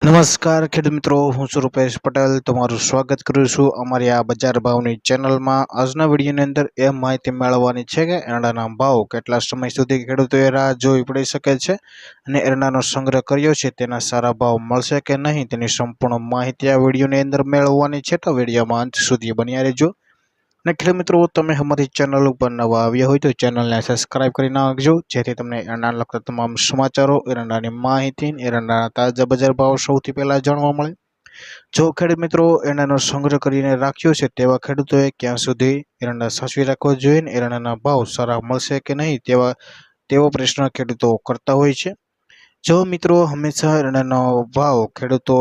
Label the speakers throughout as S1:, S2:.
S1: નમસ્કાર ખેડૂત મિત્રો, હું છું રૂપેશ પટેલ. તમારું સ્વાગત કરું છું અમારી આ બજાર ભાવની ચેનલમાં. આજના વિડીયોની અંદર એ માહિતી મેળવવાની છે કે એરંડાના ભાવ કેટલા સમય સુધી ખેડૂતોએ રાહ જોવી પડી શકે છે અને એરંડાનો સંગ્રહ કર્યો છે તેના સારા ભાવ મળશે કે નહીં તેની સંપૂર્ણ માહિતી આ વિડીયોની અંદર મેળવવાની છે. તો વિડીયોમાં અંત સુધી બન્યા રહેજો. અને ખેડૂત મિત્રો, તમે અમારી ચેનલ ઉપર નવા આવ્યા હોય તો ચેનલને સબસ્ક્રાઇબ કરી નાખજો, જેથી તમને એરંડાને લગતા તમામ સમાચારો, એરંડાની માહિતી, એરંડાના તાજા બજાર ભાવ સૌથી પહેલા જાણવા મળે. જો ખેડૂત મિત્રો એરંડાનો સંગ્રહ કરીને રાખ્યો છે તેવા ખેડૂતોએ ક્યાં સુધી એરંડા સાચવી રાખવો જોઈએ અને એરંડાના ભાવ સારા મળશે કે નહીં તેવો પ્રશ્ન ખેડૂતો કરતા હોય છે. જો મિત્રો હંમેશા એરંડાનો ભાવ ખેડૂતો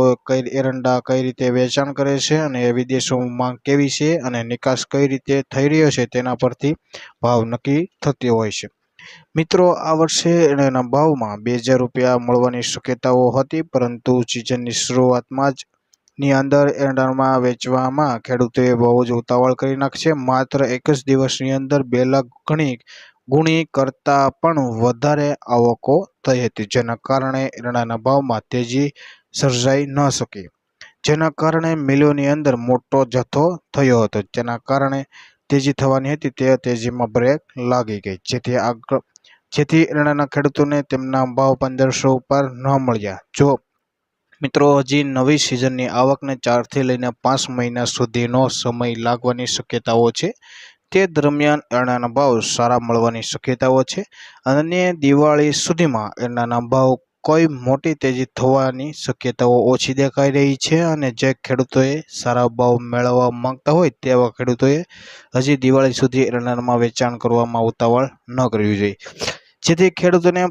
S1: એરંડા કઈ રીતે વેચાણ કરે છે અને વિદેશોમાં માંગ કેવી છે અને નિકાસ કઈ રીતે થઈ રહ્યો છે તેના પરથી ભાવ નક્કી થતી હોય છે. મિત્રો, આ વર્ષે એરંડાના ભાવમાં 2000 રૂપિયા મળવાની શક્યતાઓ હતી, પરંતુ સિઝનની શરૂઆતમાં જ ની અંદર એરંડામાં વેચવામાં ખેડૂતોએ બહુ જ ઉતાવળ કરી નાખશે. માત્ર એક જ દિવસની અંદર 2 લાખ ગુણી કરતાં પણ વધારે આવકો થઈ હતી, જેના કારણે એરંડાના ભાવમાં તેજી સર્જાઈ ન શકી, જેના કારણે મિલોની અંદર મોટો જથ્થો થયો હતો. જેના કારણે તેજી થવાની હતી તે તેજીમાં બ્રેક લાગી ગઈ, જેથી એરંડાના ખેડૂતોને તેમના ભાવ 1500 ઉપર ન મળ્યા. જો મિત્રો હજી નવી સિઝનની આવકને 4 થી લઈને 5 મહિના સુધીનો સમય લાગવાની શક્યતાઓ છે. તે દરમિયાન એરંડાના ભાવ સારા મળવાની શક્યતાઓ છે અને દિવાળી સુધીમાં એરંડાના ભાવ કોઈ મોટી તેજી થવાની શક્યતાઓ ઓછી દેખાઈ રહી છે. અને જે ખેડૂતોએ સારા ભાવ મેળવવા માંગતા હોય તેવા ખેડૂતોએ હજી દિવાળી સુધી એરંડામાં વેચાણ કરવામાં ઉતાવળ ન કરવી જોઈએ, જેથી ખેડૂતોને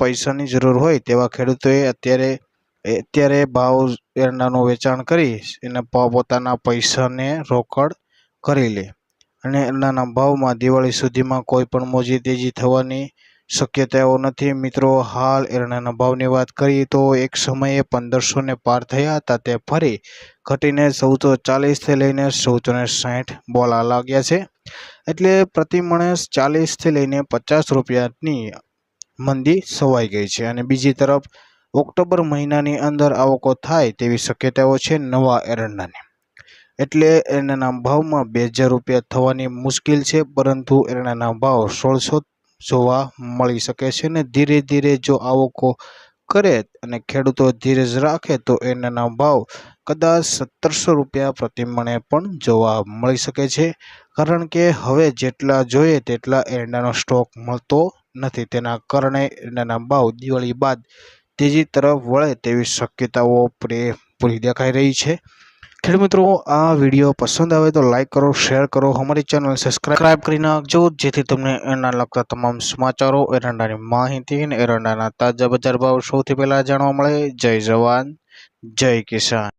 S1: પૈસાની જરૂર હોય તેવા ખેડૂતોએ અત્યારે ભાવ એરંડાનું વેચાણ કરી એને પોતાના પૈસાને રોકડ કરી લે અને એરંડાના ભાવમાં દિવાળી સુધીમાં કોઈ પણ મોજી તેજી થવાની શક્યતાઓ નથી. મિત્રો, હાલ એરંડાના ભાવની વાત કરીએ તો એક સમયે 1500 ને પાર થયા હતા, તે ફરી ઘટીને 1440 થી લઈને 1460 બોલા લાગ્યા છે. એટલે પ્રતિ મણ 40 થી લઈને 50 રૂપિયાની મંદી સવાઈ ગઈ છે. અને બીજી તરફ ઓક્ટોબર મહિનાની અંદર આવકો થાય તેવી શક્યતાઓ છે નવા એરંડાની. એટલે એરંડાના ભાવમાં 2000 રૂપિયા થવાની મુશ્કેલ છે, પરંતુ એરંડાના ભાવ 1600 જોવા મળી શકે છે. અને ધીરે ધીરે જો આવકો કરે અને ખેડૂતો ધીરજ રાખે તો એરંડાના ભાવ કદાચ 1700 રૂપિયા પ્રતિ મણે પણ જોવા મળી શકે છે, કારણ કે હવે જેટલા જોઈએ તેટલા એરંડાનો સ્ટોક મળતો નથી. તેના કારણે એરંડાના ભાવ દિવાળી બાદ તેજી તરફ વળે તેવી શક્યતાઓ પૂરી દેખાઈ રહી છે. ખેડૂત મિત્રો, આ વિડીયો પસંદ આવે તો લાઈક કરો, શેર કરો, અમારી ચેનલ સબસ્ક્રાઇબ કરી નાખજો, જેથી તમને એરંડા લગતા તમામ સમાચારો, એરંડાની માહિતી અને એરંડાના તાજા બજાર ભાવ સૌથી પહેલા જાણવા મળે. જય જવાન, જય કિસાન.